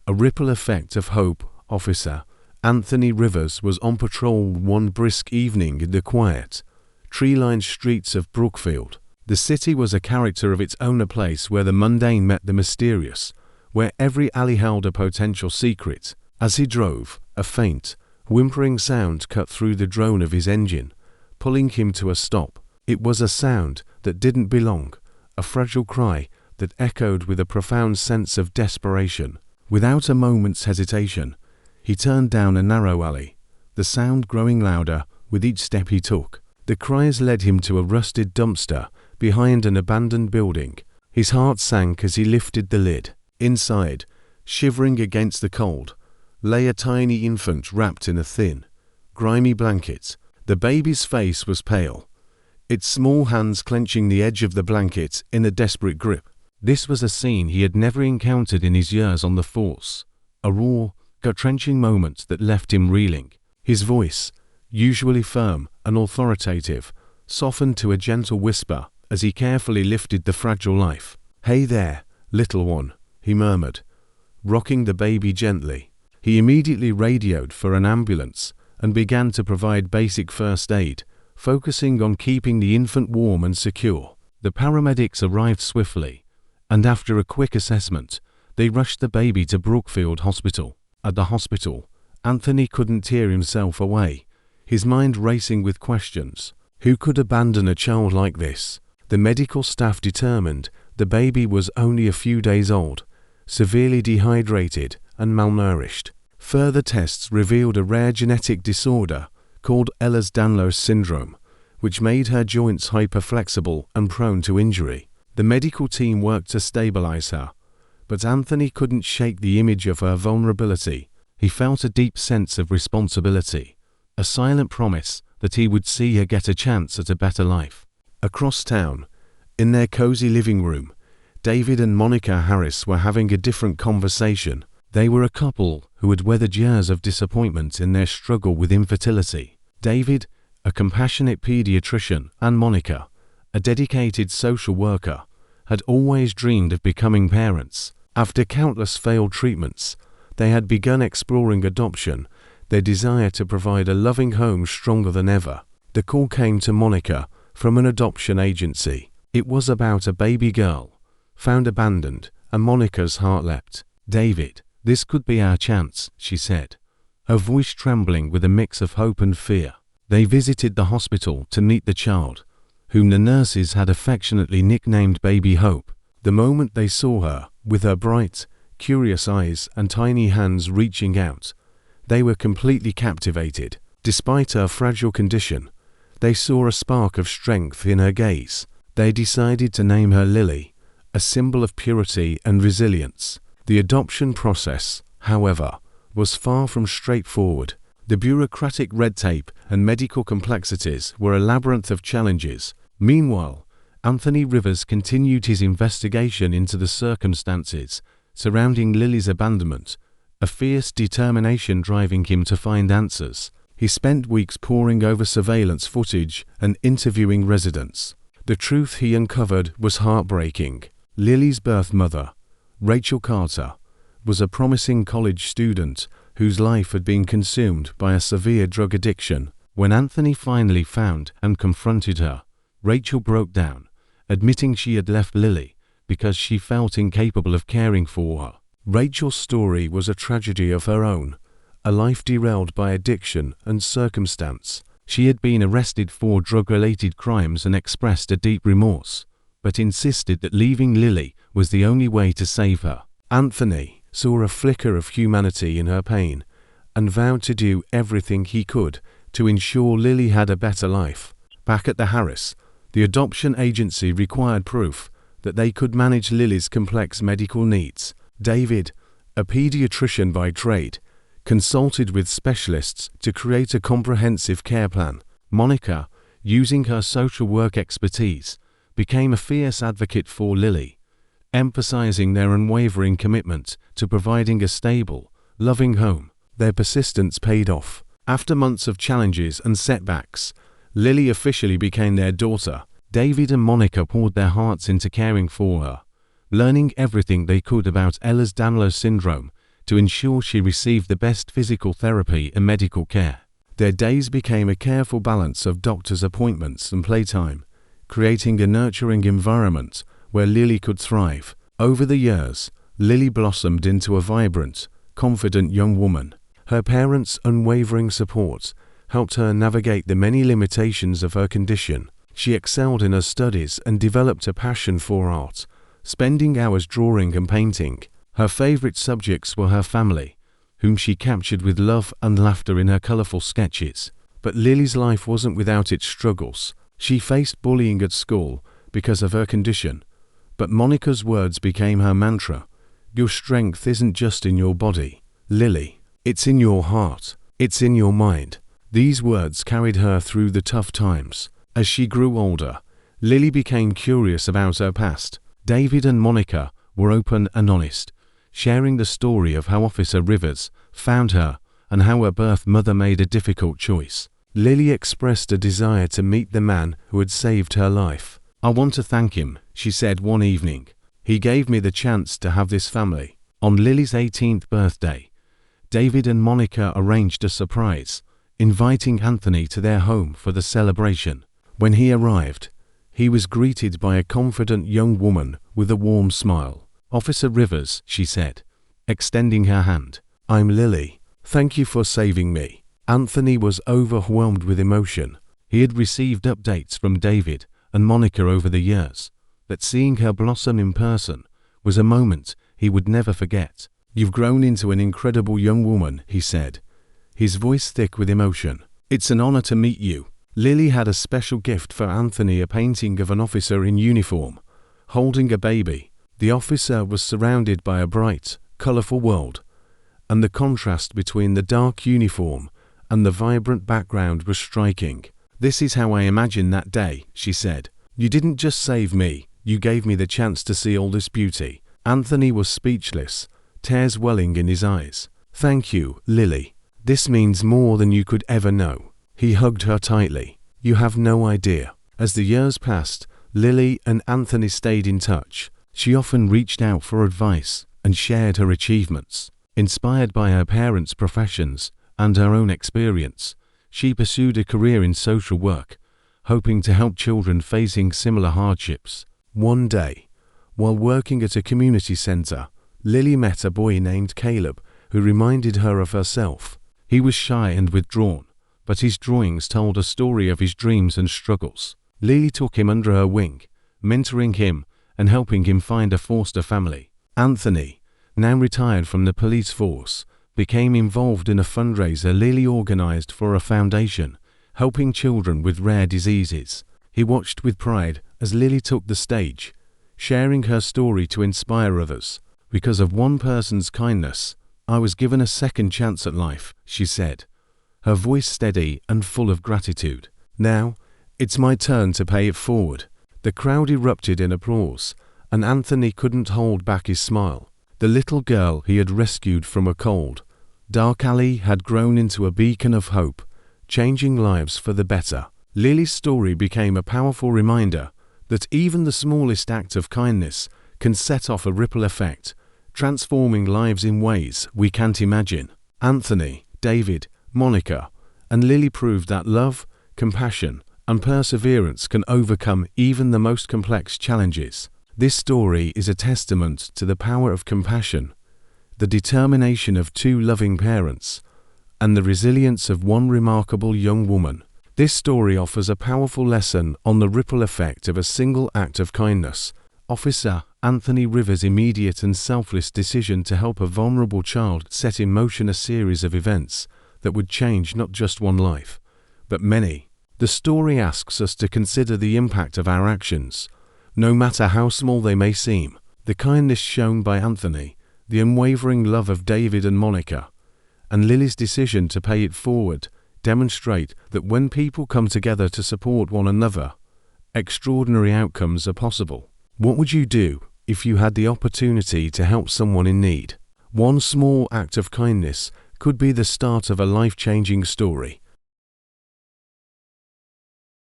A ripple effect of hope. Officer Anthony Rivers was on patrol one brisk evening in the quiet, tree-lined streets of Brookfield. The city was a character of its own, a place where the mundane met the mysterious, where every alley held a potential secret. As he drove, a faint, whimpering sound cut through the drone of his engine, pulling him to a stop. It was a sound that didn't belong, a fragile cry that echoed with a profound sense of desperation. Without a moment's hesitation, he turned down a narrow alley, the sound growing louder with each step he took. The cries led him to a rusted dumpster behind an abandoned building. His heart sank as he lifted the lid. Inside, shivering against the cold, lay a tiny infant wrapped in a thin, grimy blanket. The baby's face was pale, its small hands clenching the edge of the blanket in a desperate grip. This was a scene he had never encountered in his years on the force, a raw, gut-wrenching moment that left him reeling. His voice, usually firm and authoritative, softened to a gentle whisper as he carefully lifted the fragile life. "Hey there, little one," he murmured, rocking the baby gently. He immediately radioed for an ambulance and began to provide basic first aid, focusing on keeping the infant warm and secure. The paramedics arrived swiftly, and after a quick assessment, they rushed the baby to Brookfield Hospital. At the hospital, Anthony couldn't tear himself away, his mind racing with questions. Who could abandon a child like this? The medical staff determined the baby was only a few days old, severely dehydrated and malnourished. Further tests revealed a rare genetic disorder called Ehlers-Danlos syndrome, which made her joints hyperflexible and prone to injury. The medical team worked to stabilize her, but Anthony couldn't shake the image of her vulnerability. He felt a deep sense of responsibility, a silent promise that he would see her get a chance at a better life. Across town, in their cozy living room, David and Monica Harris were having a different conversation. They were a couple who had weathered years of disappointment in their struggle with infertility. David, a compassionate pediatrician, and Monica, a dedicated social worker, had always dreamed of becoming parents. After countless failed treatments, they had begun exploring adoption, their desire to provide a loving home stronger than ever. The call came to Monica from an adoption agency. It was about a baby girl, found abandoned, and Monica's heart leapt. "David, this could be our chance," she said, her voice trembling with a mix of hope and fear. They visited the hospital to meet the child, whom the nurses had affectionately nicknamed Baby Hope. The moment they saw her, with her bright, curious eyes and tiny hands reaching out, they were completely captivated. Despite her fragile condition, they saw a spark of strength in her gaze. They decided to name her Lily, a symbol of purity and resilience. The adoption process, however, was far from straightforward. The bureaucratic red tape and medical complexities were a labyrinth of challenges. Meanwhile, Anthony Rivers continued his investigation into the circumstances surrounding Lily's abandonment, a fierce determination driving him to find answers. He spent weeks poring over surveillance footage and interviewing residents. The truth he uncovered was heartbreaking. Lily's birth mother, Rachel Carter, was a promising college student whose life had been consumed by a severe drug addiction. When Anthony finally found and confronted her, Rachel broke down, admitting she had left Lily because she felt incapable of caring for her. Rachel's story was a tragedy of her own, a life derailed by addiction and circumstance. She had been arrested for drug-related crimes and expressed a deep remorse, but insisted that leaving Lily was the only way to save her. Anthony saw a flicker of humanity in her pain and vowed to do everything he could to ensure Lily had a better life. Back at the Harris, the adoption agency required proof that they could manage Lily's complex medical needs. David, a pediatrician by trade, consulted with specialists to create a comprehensive care plan. Monica, using her social work expertise, became a fierce advocate for Lily, emphasizing their unwavering commitment to providing a stable, loving home. Their persistence paid off. After months of challenges and setbacks, Lily officially became their daughter. David and Monica poured their hearts into caring for her, learning everything they could about Ehlers-Danlos syndrome, to ensure she received the best physical therapy and medical care. Their days became a careful balance of doctor's appointments and playtime, creating a nurturing environment where Lily could thrive. Over the years, Lily blossomed into a vibrant, confident young woman. Her parents' unwavering support helped her navigate the many limitations of her condition. She excelled in her studies and developed a passion for art, spending hours drawing and painting. Her favorite subjects were her family, whom she captured with love and laughter in her colorful sketches. But Lily's life wasn't without its struggles. She faced bullying at school because of her condition, but Monica's words became her mantra. Your strength isn't just in your body, Lily. It's in your heart. It's in your mind. These words carried her through the tough times. As she grew older, Lily became curious about her past. David and Monica were open and honest, sharing the story of how Officer Rivers found her and how her birth mother made a difficult choice. Lily expressed a desire to meet the man who had saved her life. I want to thank him, she said one evening. He gave me the chance to have this family. On Lily's 18th birthday, David and Monica arranged a surprise, inviting Anthony to their home for the celebration. When he arrived, he was greeted by a confident young woman with a warm smile. Officer Rivers, she said, extending her hand. I'm Lily. Thank you for saving me. Anthony was overwhelmed with emotion. He had received updates from David and Monica over the years, but seeing her blossom in person was a moment he would never forget. You've grown into an incredible young woman, he said, his voice thick with emotion. It's an honor to meet you. Lily had a special gift for Anthony, a painting of an officer in uniform, holding a baby. The officer was surrounded by a bright, colorful world, and the contrast between the dark uniform and the vibrant background was striking. This is how I imagined that day, she said. You didn't just save me, you gave me the chance to see all this beauty. Anthony was speechless, tears welling in his eyes. Thank you, Lily. This means more than you could ever know. He hugged her tightly. You have no idea. As the years passed, Lily and Anthony stayed in touch. She often reached out for advice and shared her achievements. Inspired by her parents' professions and her own experience, she pursued a career in social work, hoping to help children facing similar hardships. One day, while working at a community center, Lily met a boy named Caleb who reminded her of herself. He was shy and withdrawn, but his drawings told a story of his dreams and struggles. Lily took him under her wing, mentoring him and helping him find a foster family. Anthony, now retired from the police force, became involved in a fundraiser Lily organized for a foundation, helping children with rare diseases. He watched with pride as Lily took the stage, sharing her story to inspire others. Because of one person's kindness, I was given a second chance at life, she said, her voice steady and full of gratitude. Now, it's my turn to pay it forward. The crowd erupted in applause, and Anthony couldn't hold back his smile. The little girl he had rescued from a cold, dark alley had grown into a beacon of hope, changing lives for the better. Lily's story became a powerful reminder that even the smallest act of kindness can set off a ripple effect, transforming lives in ways we can't imagine. Anthony, David, Monica, and Lily proved that love, compassion, and perseverance can overcome even the most complex challenges. This story is a testament to the power of compassion, the determination of two loving parents, and the resilience of one remarkable young woman. This story offers a powerful lesson on the ripple effect of a single act of kindness. Officer Anthony Rivers' immediate and selfless decision to help a vulnerable child set in motion a series of events that would change not just one life, but many. The story asks us to consider the impact of our actions, no matter how small they may seem. The kindness shown by Anthony, the unwavering love of David and Monica, and Lily's decision to pay it forward demonstrate that when people come together to support one another, extraordinary outcomes are possible. What would you do if you had the opportunity to help someone in need? One small act of kindness could be the start of a life-changing story.